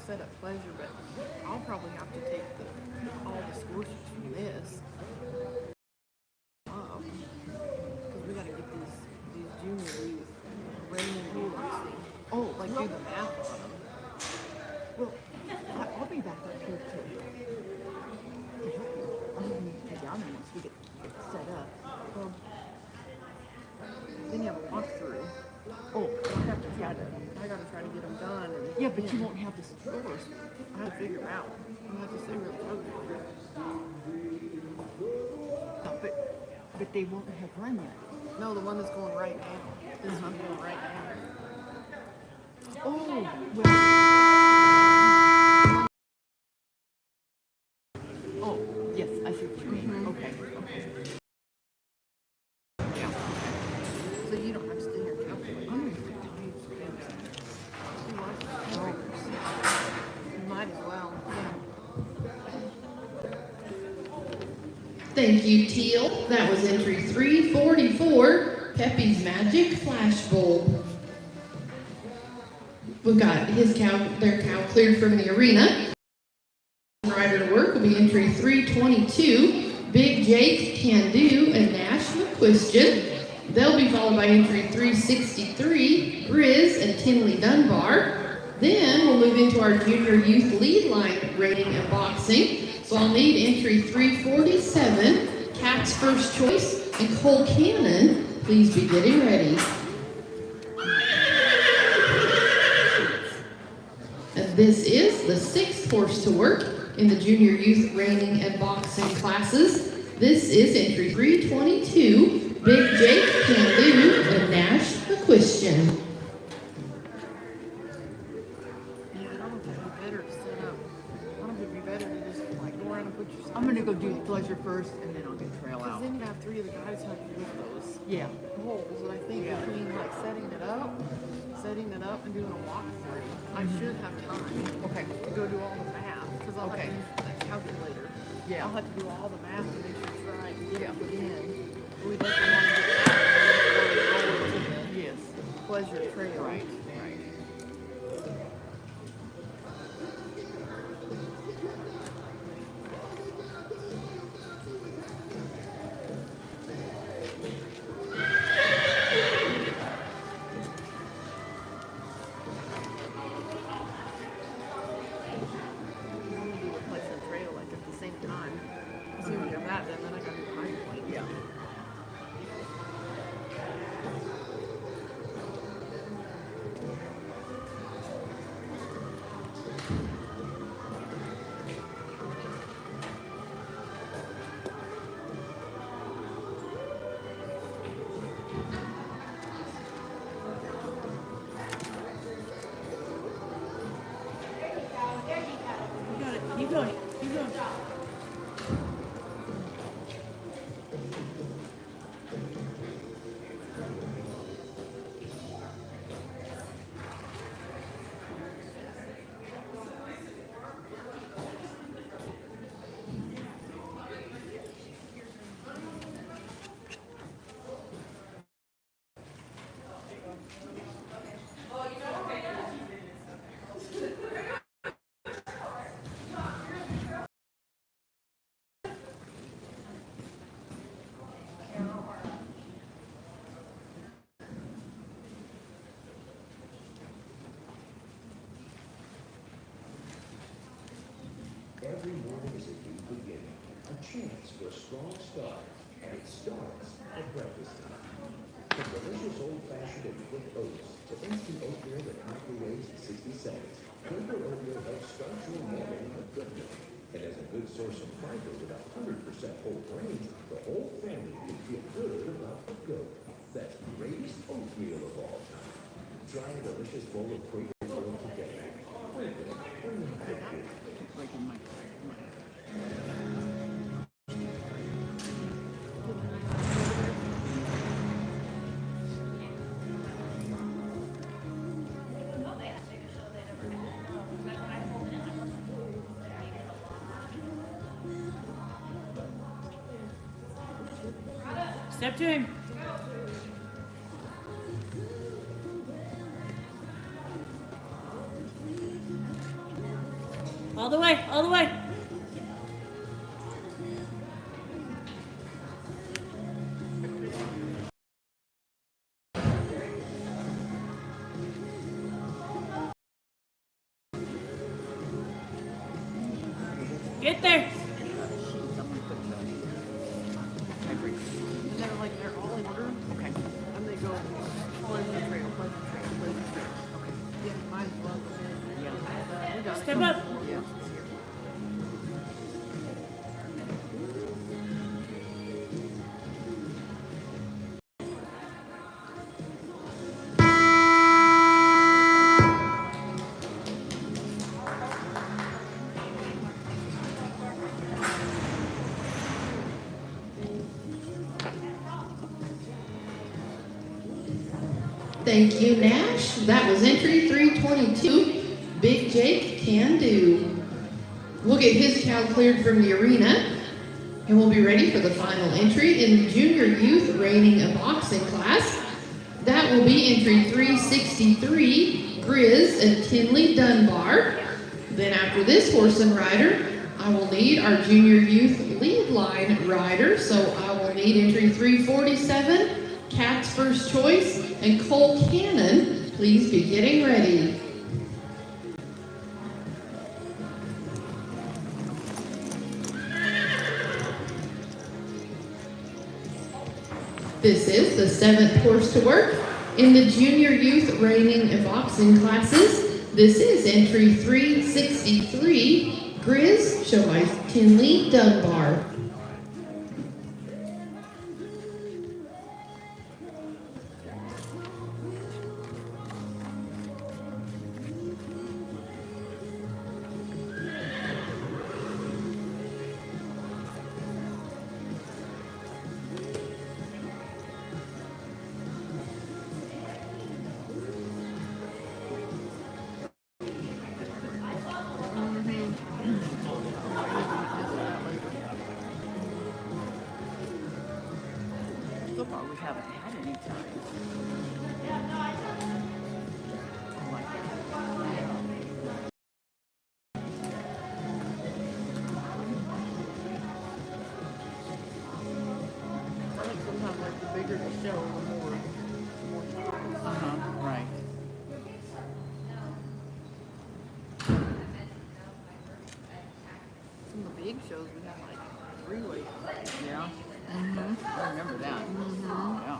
set up pleasure, but I'll probably have to take all the squishes from this up because we got to get these junior youth Reining see. Oh, Like do the math on them. well, I'll be back up here to help you. I'm going to need to go down there once we get set up. Then you have a walkthrough. Oh, I gotta try to get them done. And, yeah, but you won't have the stores. I have to figure them out. I have to see where the program But they won't have run yet. No, the one that's going right now. This one's going right now. Oh, well. Oh, yes, I see what you mean. Okay. Yeah. So you don't have to stay here and calculate. I'm going to put time You might as well. Thank you, Teal. That was entry 344, Pepe's Magic Flash Bulb. We've got their cow cleared from the arena. Rider to work will be entry 322, Big Jake, Can Do, and Nash McQuistion. They'll be followed by entry 363, Grizz and Tinley Dunbar. Then we'll move into our junior youth lead line rating and boxing. So I'll need entry 347, Cat's First Choice, and Cole Cannon. Please be getting ready. And this is the 6th horse to work in the junior youth reining and boxing classes. This is entry 322, Big Jake, Can Do, and Nash McQuistion. Yeah, I don't think it'd be better to set up. I don't think it'd be better to just like go around and put yourself. I'm going to go do the pleasure first, and then I'll get trail Because out. then you have 3 of the guys help you with those Yeah. holes. And I think between like setting it up and doing a walkthrough, I should have time. Okay. To go do all the math because I'll have to use that calculator. Yeah. I'll have to do all the math to make sure it's right and get it put in. We definitely want to get that before we roll into the Yes. pleasure trail. Right. I'm gonna do the pleasure trail like at the same time. As soon as you have that, then I got to do the high point. Yeah. You got it. Keep going. Keep going. Every morning is a new beginning, a chance for a strong start, and it starts at breakfast time. From delicious old-fashioned and quick oats to instant oatmeal that microwaves in 60 seconds, Quaker oatmeal helps start your morning on a good note. And as a good source of fiber with 100% whole grains, the whole family can feel good about the goat. That's the greatest oatmeal of all time. Try a delicious bowl of Quaker oatmeal today. Quaker, bring them back good. Breaking my Step to him. All the way, all the way. Get there. And they're like, they're all in order. Okay. And they go, Pleasant Trail, Pleasant Trail, Pleasant Trail. Okay. Yeah, might as well go ahead. Yeah. We got it. Step up. Yeah. Thank you, Nash. That was entry 322. Big Jake Can Do. We'll get his cow cleared from the arena, and we'll be ready for the final entry in the junior youth reining a boxing class. That will be entry 363, Grizz and Kinley Dunbar. Then after this horse and rider, I will need our junior youth lead line rider, so I will need entry 347, Cat's First Choice, and Cole Cannon. Please be getting ready. This is the 7th horse to work in the junior youth reining and boxing classes. This is entry 363, Grizz, show by Kinley Dunbar. So far, we haven't had any ties. I think sometimes like the bigger the show, the more ties. Right. Some of the big shows we had like 3-way. Yeah. I remember that. Yeah.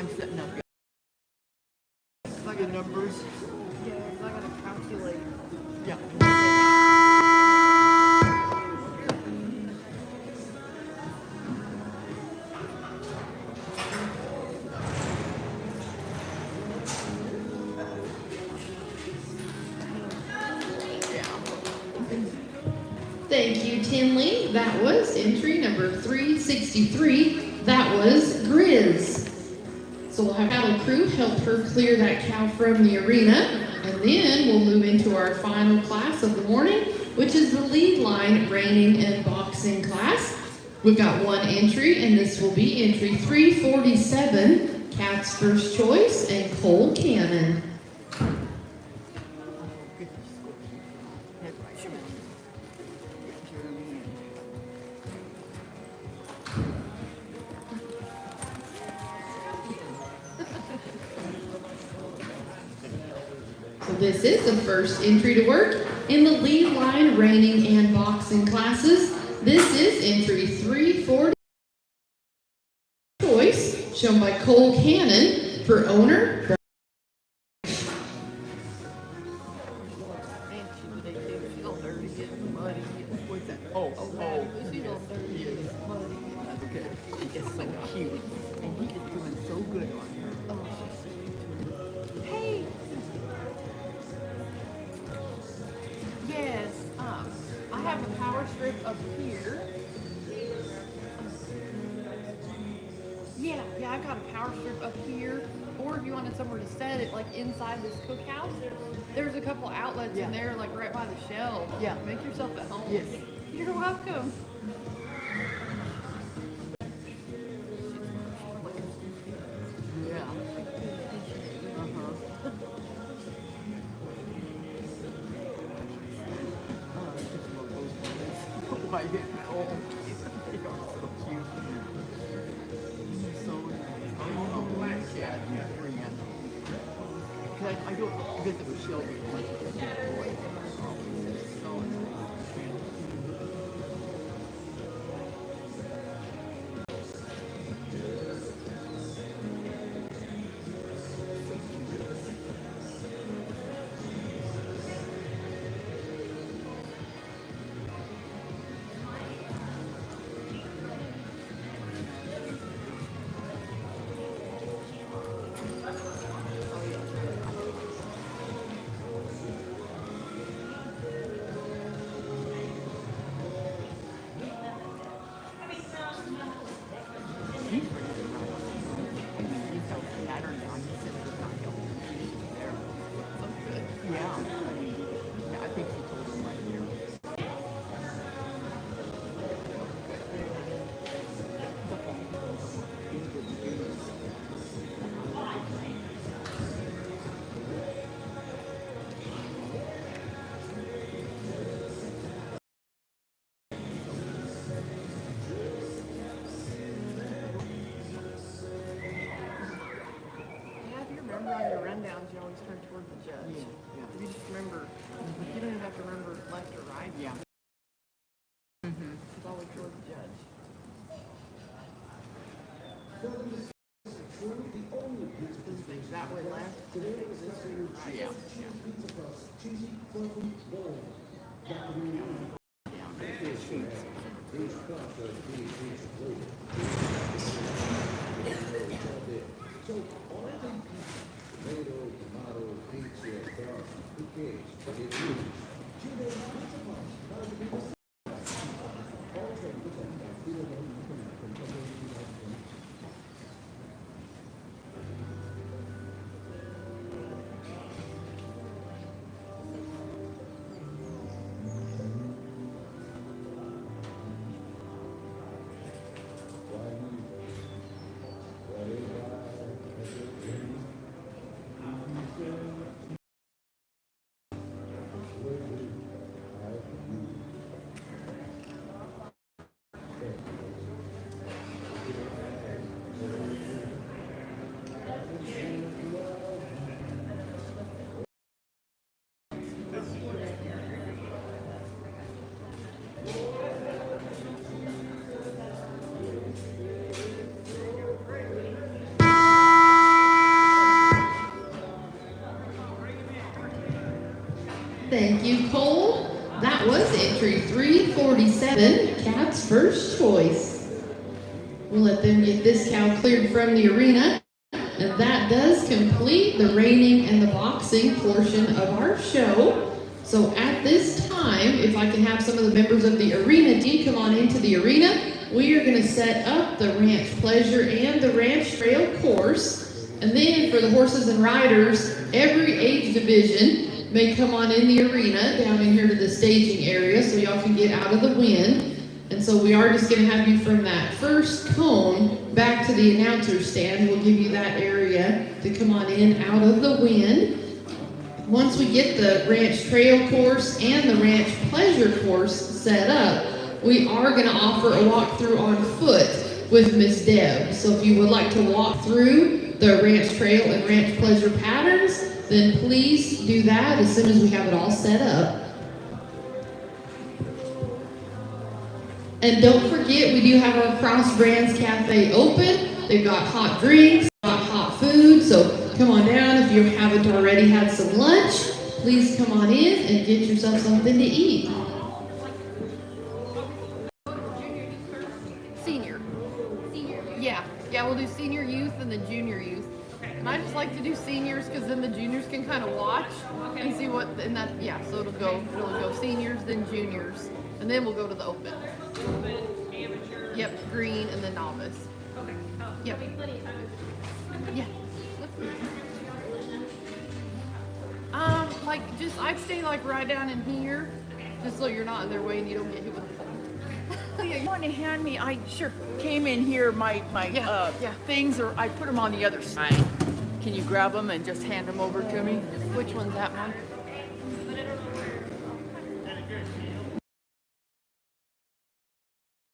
I'm setting up I the gotta, numbers. yeah, 'cause I gotta calculate. Yeah. Thank you, Tinley. That was entry number 363. That was Grizz. So we'll have cattle crew help her clear that cow from the arena. And then we'll move into our final class of the morning, which is the lead line reining and boxing class. We've got one entry, and this will be entry 347, Cat's First Choice and Cole Cannon. So this is the first entry to work in the lead line reining and boxing classes. This is entry 340 choice, shown by Cole Cannon for owner. What's that? Oh, She's all dirty. yes. Okay. She is so cute. And he is doing so good on her. Oh, she's sweet. Hey. Yes. I have a power strip up here. Yeah, I got a power strip up here. Or if you wanted somewhere to set it, like inside this cookhouse, there's a couple outlets Yeah. in there, like right by the shelf. Yeah. Make yourself at home. Yes. You're welcome. Yeah. Uh-huh. Oh, I just love those ones. Oh my goodness. Oh, they are so cute. So nice. Oh, black cat. Friend. Because I go visit with Shelby once a boy. Oh, it's so nice. Yeah, I think he told him right here. Yeah, if you remember on your rundowns, you always turn toward the judge. Yeah. If you just remember, you don't even have to remember left or right. Yeah. It's always toward the judge. This thing's that way left. This way right. Yeah. Tomato, pizza, sauce, who cares? But it's you. Thank you, Cole. That was entry 347, Cat's first choice. We'll let them get this cow cleared from the arena. And that does complete the reining and the boxing portion of our show. So at this time, if I can have some of the members of the arena team come on into the arena, we are going to set up the Ranch Pleasure and the Ranch Trail course. And then for the horses and riders, every age division may come on in the arena down in here to the staging area so y'all can get out of the wind. And so we are just going to have you from that first cone back to the announcer stand. We'll give you that area to come on in out of the wind. Once we get the Ranch Trail course and the Ranch Pleasure course set up, we are going to offer a walkthrough on foot with Miss Deb. So if you would like to walk through the Ranch Trail and Ranch Pleasure patterns, then please do that as soon as we have it all set up. And don't forget, we do have our Cross Brands Cafe open. They've got hot drinks, got hot food, so come on down. If you haven't already had some lunch, please come on in and get yourself something to eat. Senior. Yeah, we'll do senior youth and then junior youth. And I just like to do seniors because then the juniors can kind of watch and see what, and that, yeah, so it'll go seniors, then juniors, and then we'll go to the open. Yep, green and then novice. Yep. Yeah. Like just I'd stay like right down in here, just so you're not in their way and you don't get hit with a pole. You want to hand me? I sure came in here. My things are. I put them on the other side. Can you grab them and just hand them over to me? Which one's that one?